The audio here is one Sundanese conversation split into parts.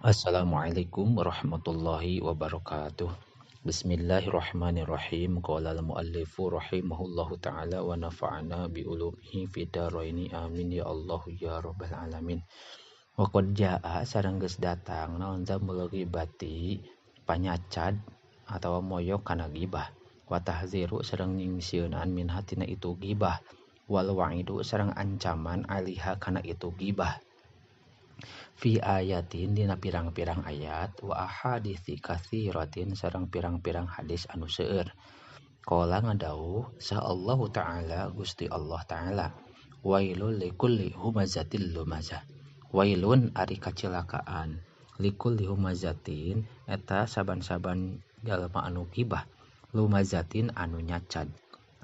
Assalamualaikum warahmatullahi wabarakatuh. Bismillahirrahmanirrahim. Qala al-muallifu rahimahullahu ta'ala wa nafa'ana bi ulumihi fid dharaini amin ya Allah ya rabbal alamin. Wa qad jaa sareng geus datang naon zamul ghibati panyacad atawa moyo kana gibah. Wa tahziru sareng nyingsieunan min hatina itu gibah. Wal wa'idu sareng ancaman aliha kana itu gibah. Fi ayatin dina pirang-pirang ayat wa ahadithi katsiratin sareng pirang-pirang hadis anu seueur. Qala ngadawuh sa Allah taala Gusti Allah taala. Wailul likulli humazatil lumazah. Wailun ari kacilakaan likulli humazatin eta saban-saban jalma anu gibah, lumazatin anu nyacad.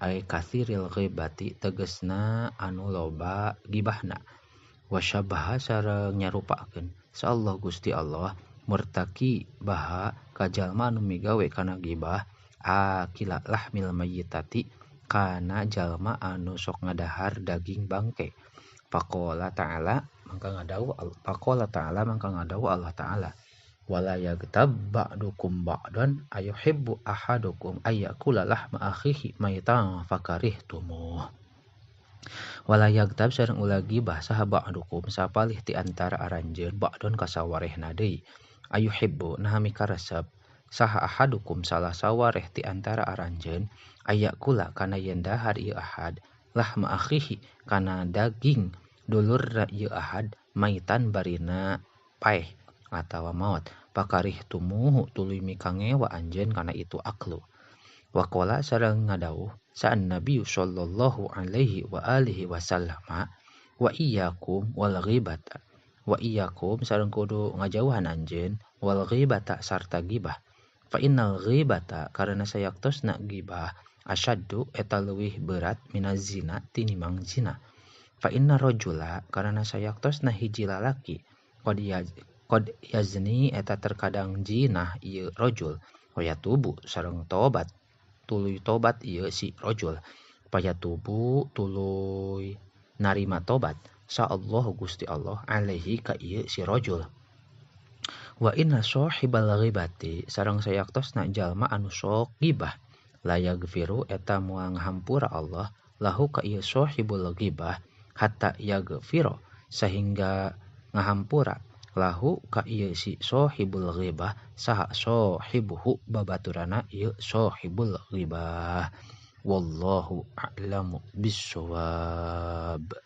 Ai katsiril ghibati tegesna anu loba gibahna. Wasyabaha sareng nyarupakeun sa Allah Gusti Allah murtaki baha ka jalma anu migawe kana gibah akila lahmil mayyitati kana jalma anu sok ngadahar daging bangke. Faqala ta'ala mangka ngadawuh Allah ta'ala wala yagtab ba'dukum ba'dan ayuhibbu ahadukum ayyakula lahma akhihi maitan fakarihtumuh. Wala yagtab sareng ulah gibah saha ba'dukum sapalih ti antara aranjeun ba'don kasawarehna deui. Ayuhibbu naha mikaresep saha ahadukum salah sawareh ti antara aranjeun ayakula kana yen dahar ieu ahad lahma akhihi kana daging dulurna ieu ahad maitan barina paeh atawa maot. Pakarih tumuhu tuluy mikangewa anjeun kana itu aklu. Waqala sareng ngadawuh sa'an Nabi sallallahu alaihi wa alihi wasallama wa iyyakum wal ghibata. Wa iyyakum sareng kudu ngajauhan anjeun wal ghibata sarta gibah. Fa innal ghibata karena sayaktosna gibah asyaddu eta leuwih berat minaz zina tinimbang zina. Fa inna rajula karena sayaktosna hiji lalaki qad yazni eta terkadang jinah ieu rajul wa yatubu sareng tobat tuluy tobat ieu si rajul payatubu tuluy narima tobat sa Allah Gusti Allah alaihi ka ieu si rajul. Wa inna shahibal ghibati sareng sayaktosna jalma anu sok gibah la yaghfiru eta moal ngahampura Allah lahu ka ieu shahibul ghibah hatta yaghfira sehingga ngahampura lahu ka ieu si shahibul ghibah saha shahibuhu babaturana ieu shahibul ghibah. Wallahu a'lamu bissawab.